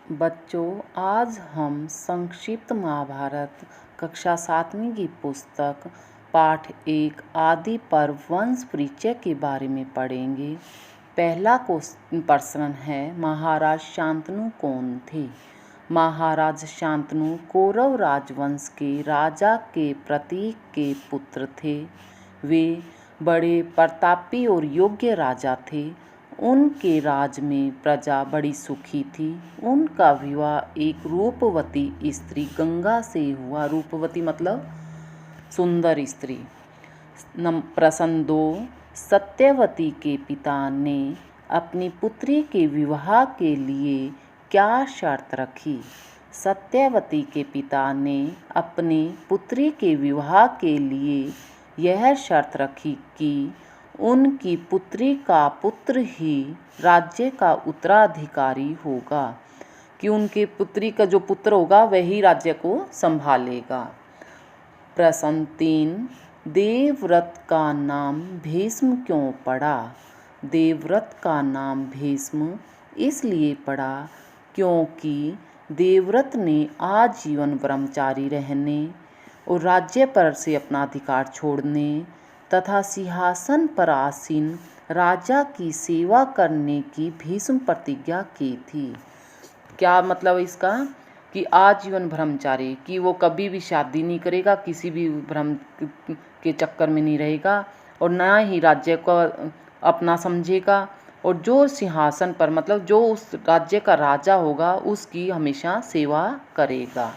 बच्चों, आज हम संक्षिप्त महाभारत कक्षा 7वीं की पुस्तक पाठ 1 आदि पर्व वंश परिचय के बारे में पढ़ेंगे। पहला प्रश्न है, महाराज शांतनु कौन थे? महाराज शांतनु कौरव राजवंश के राजा के प्रतीक के पुत्र थे। वे बड़े प्रतापी और योग्य राजा थे। उनके राज में प्रजा बड़ी सुखी थी। उनका विवाह एक रूपवती स्त्री गंगा से हुआ। रूपवती मतलब सुंदर स्त्री। प्रश्न 2, सत्यवती के पिता ने अपनी पुत्री के विवाह के लिए क्या शर्त रखी? सत्यवती के पिता ने अपनी पुत्री के विवाह के लिए यह शर्त रखी कि उनकी पुत्री का पुत्र ही राज्य का उत्तराधिकारी होगा, कि उनके पुत्री का जो पुत्र होगा वही राज्य को संभालेगा। प्रश्न 3, देवव्रत का नाम भीष्म क्यों पड़ा? देवव्रत का नाम भीष्म इसलिए पड़ा क्योंकि देवव्रत ने आजीवन ब्रह्मचारी रहने और राज्य पर से अपना अधिकार छोड़ने तथा सिंहासन पर आसीन राजा की सेवा करने की भीष्म प्रतिज्ञा की थी। क्या मतलब इसका? कि आजीवन ब्रह्मचारी, कि वो कभी भी शादी नहीं करेगा, किसी भी भ्रम के चक्कर में नहीं रहेगा और न ही राज्य को अपना समझेगा, और जो सिंहासन पर मतलब जो उस राज्य का राजा होगा उसकी हमेशा सेवा करेगा।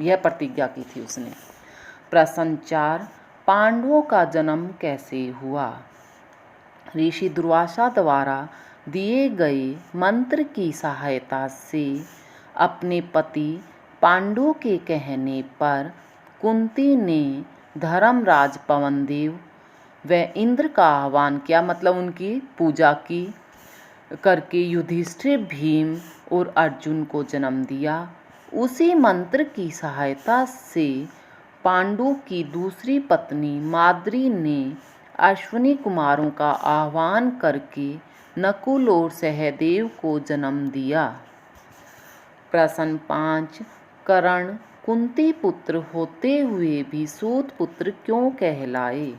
यह प्रतिज्ञा की थी उसने। प्रश्न 4, पांडवों का जन्म कैसे हुआ? ऋषि दुर्वासा द्वारा दिए गए मंत्र की सहायता से अपने पति पांडु के कहने पर कुंती ने धर्मराज पवनदेव व इंद्र का आह्वान किया, मतलब उनकी पूजा की करके युधिष्ठिर, भीम और अर्जुन को जन्म दिया। उसी मंत्र की सहायता से पांडु की दूसरी पत्नी माद्री ने अश्विनी कुमारों का आह्वान करके नकुल और सहदेव को जन्म दिया। प्रश्न 5, कर्ण कुंती पुत्र होते हुए भी सूत पुत्र क्यों कहलाए?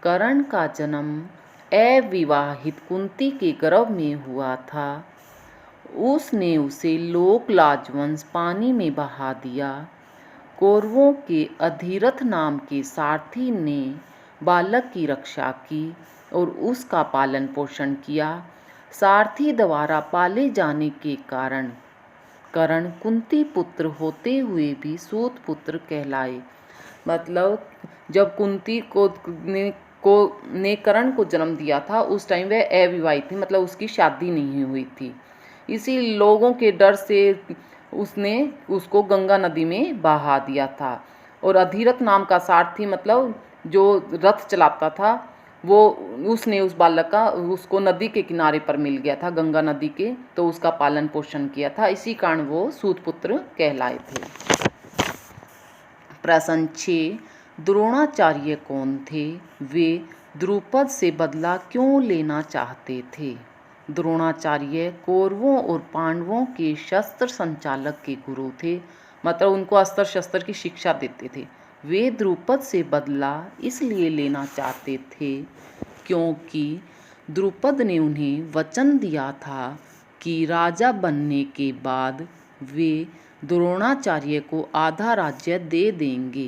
कर्ण का जन्म अविवाहित कुंती के गर्भ में हुआ था। उसने उसे लोक लाजवंश पानी में बहा दिया। कौरवों के अधिरथ नाम के सारथी ने बालक की रक्षा की और उसका पालन पोषण किया। सारथी द्वारा पाले जाने के कारण कर्ण कुंती पुत्र होते हुए भी सूत पुत्र कहलाए। मतलब जब कुंती ने कर्ण को जन्म दिया था उस टाइम वह अविवाहित थी, मतलब उसकी शादी नहीं हुई थी। इसी लोगों के डर से उसने उसको गंगा नदी में बहा दिया था। और अधिरथ नाम का सारथी मतलब जो रथ चलाता था, वो उसने उस बालक का उसको नदी के किनारे पर मिल गया था, गंगा नदी के, तो उसका पालन पोषण किया था। इसी कारण वो सूतपुत्र कहलाए थे। प्रश्न 6, द्रोणाचार्य कौन थे? वे द्रुपद से बदला क्यों लेना चाहते थे? द्रोणाचार्य कौरवों और पांडवों के शस्त्र संचालक के गुरु थे, मतलब उनको अस्त्र शस्त्र की शिक्षा देते थे। वे द्रुपद से बदला इसलिए लेना चाहते थे क्योंकि द्रुपद ने उन्हें वचन दिया था कि राजा बनने के बाद वे द्रोणाचार्य को आधा राज्य दे देंगे,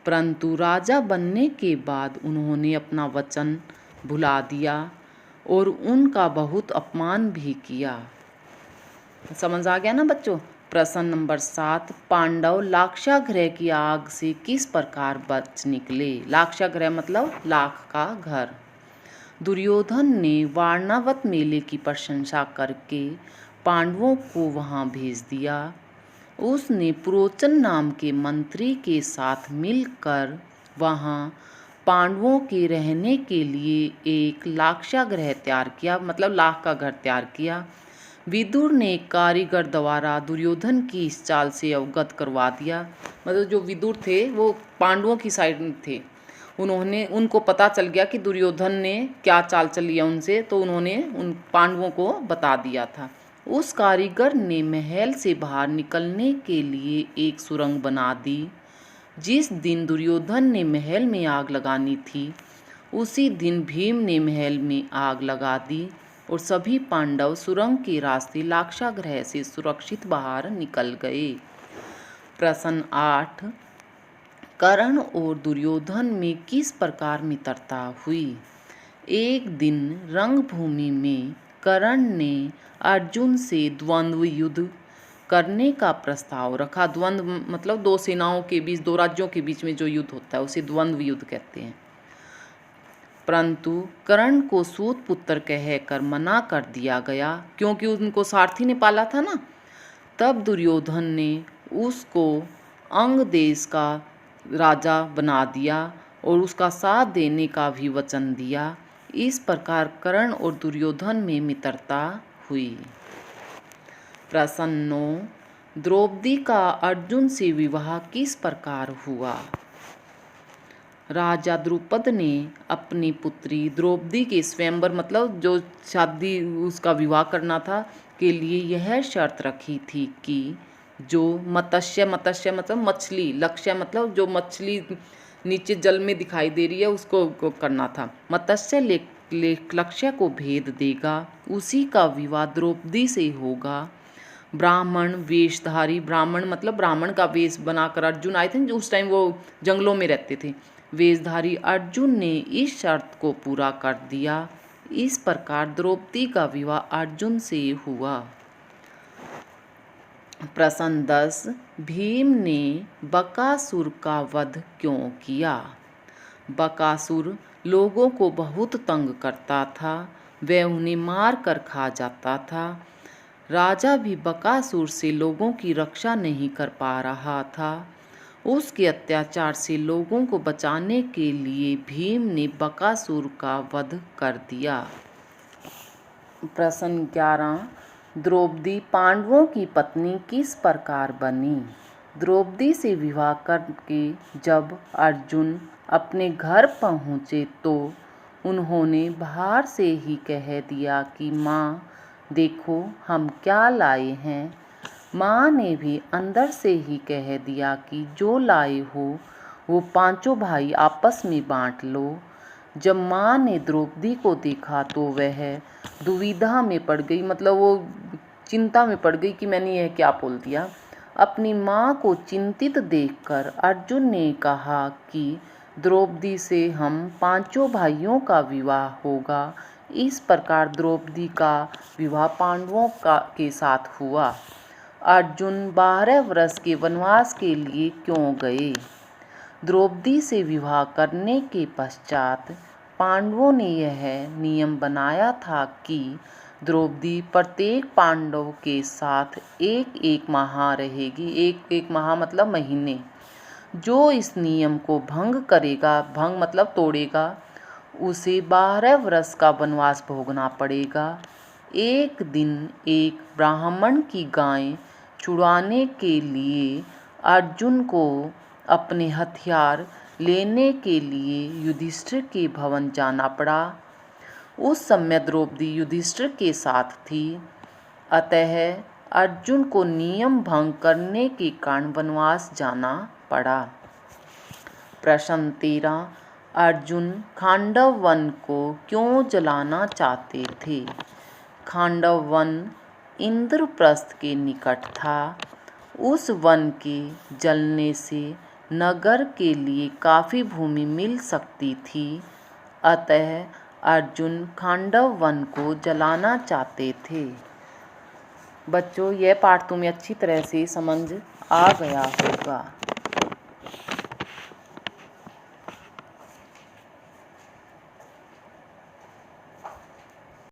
परंतु राजा बनने के बाद उन्होंने अपना वचन भुला दिया और उनका बहुत अपमान भी किया। समझ आ गया ना बच्चों? प्रश्न नंबर 7, पांडव लाक्षागृह की आग से किस प्रकार बच निकले? लाक्षागृह मतलब लाख का घर। दुर्योधन ने वारणावत मेले की प्रशंसा करके पांडवों को वहां भेज दिया। उसने पुरोचन नाम के मंत्री के साथ मिलकर वहां पांडवों के रहने के लिए एक लाक्षागृह तैयार किया, मतलब लाख का घर तैयार किया। विदुर ने कारीगर द्वारा दुर्योधन की इस चाल से अवगत करवा दिया। मतलब जो विदुर थे वो पांडवों की साइड में थे, उनको पता चल गया कि दुर्योधन ने क्या चाल चली है उनसे, तो उन्होंने उन पांडवों को बता दिया था। उस कारीगर ने महल से बाहर निकलने के लिए एक सुरंग बना दी। जिस दिन दुर्योधन ने महल में आग लगानी थी, उसी दिन भीम ने महल में आग लगा दी और सभी पांडव सुरंग के रास्ते लाक्षागृह से सुरक्षित बाहर निकल गए। प्रश्न 8, कर्ण और दुर्योधन में किस प्रकार मित्रता हुई? एक दिन रंगभूमि में कर्ण ने अर्जुन से द्वंद्व युद्ध करने का प्रस्ताव रखा। द्वंद्व मतलब दो सेनाओं के बीच, दो राज्यों के बीच में जो युद्ध होता है उसे द्वंद्व युद्ध कहते हैं। परंतु कर्ण को सूत पुत्र कहकर मना कर दिया गया, क्योंकि उनको सारथी ने पाला था ना। तब दुर्योधन ने उसको अंग देश का राजा बना दिया और उसका साथ देने का भी वचन दिया। इस प्रकार कर्ण और दुर्योधन में मित्रता हुई। प्रश्न 9, द्रौपदी का अर्जुन से विवाह किस प्रकार हुआ? राजा द्रुपद ने अपनी पुत्री द्रौपदी के स्वयंवर मतलब जो शादी उसका विवाह करना था के लिए यह शर्त रखी थी कि जो मत्स्य मतलब मछली, लक्ष्य मतलब जो मछली नीचे जल में दिखाई दे रही है उसको करना था। मत्स्य लक्ष्य को भेद देगा, उसी का विवाह द्रौपदी से होगा। ब्राह्मण वेशधारी, ब्राह्मण मतलब ब्राह्मण का वेश बनाकर अर्जुन आए थे, उस टाइम वो जंगलों में रहते थे। वेशधारी अर्जुन ने इस शर्त को पूरा कर दिया। इस प्रकार द्रौपदी का विवाह अर्जुन से हुआ। प्रश्न 10, भीम ने बकासुर का वध क्यों किया? बकासुर लोगों को बहुत तंग करता था, वह उन्हें मार कर खा जाता था। राजा भी बकासुर से लोगों की रक्षा नहीं कर पा रहा था। उसके अत्याचार से लोगों को बचाने के लिए भीम ने बकासुर का वध कर दिया। प्रश्न 11, द्रौपदी पांडवों की पत्नी किस प्रकार बनी? द्रौपदी से विवाह करके जब अर्जुन अपने घर पहुँचे तो उन्होंने बाहर से ही कह दिया कि माँ देखो हम क्या लाए हैं। माँ ने भी अंदर से ही कह दिया कि जो लाए हो वो पांचों भाई आपस में बांट लो। जब माँ ने द्रौपदी को देखा तो वह दुविधा में पड़ गई, मतलब वो चिंता में पड़ गई कि मैंने यह क्या बोल दिया। अपनी माँ को चिंतित देखकर अर्जुन ने कहा कि द्रौपदी से हम पांचों भाइयों का विवाह होगा। इस प्रकार द्रौपदी का विवाह पांडवों के साथ हुआ। अर्जुन 12 वर्ष के वनवास के लिए क्यों गए? द्रौपदी से विवाह करने के पश्चात पांडवों ने यह नियम बनाया था कि द्रौपदी प्रत्येक पांडव के साथ एक माह रहेगी। एक माह मतलब महीने। जो इस नियम को भंग करेगा, भंग मतलब तोड़ेगा, उसे 12 वर्ष का वनवास भोगना पड़ेगा। एक दिन एक ब्राह्मण की गाय छुड़ाने के लिए अर्जुन को अपने हथियार लेने के लिए युधिष्ठिर के भवन जाना पड़ा। उस समय द्रौपदी युधिष्ठिर के साथ थी, अतः अर्जुन को नियम भंग करने के कारण वनवास जाना पड़ा। प्रश्न 13, अर्जुन खांडव वन को क्यों जलाना चाहते थे? खांडव वन इंद्रप्रस्थ के निकट था। उस वन के जलने से नगर के लिए काफ़ी भूमि मिल सकती थी, अतः अर्जुन खांडव वन को जलाना चाहते थे। बच्चों, यह पाठ तुम्हें अच्छी तरह से समझ आ गया होगा।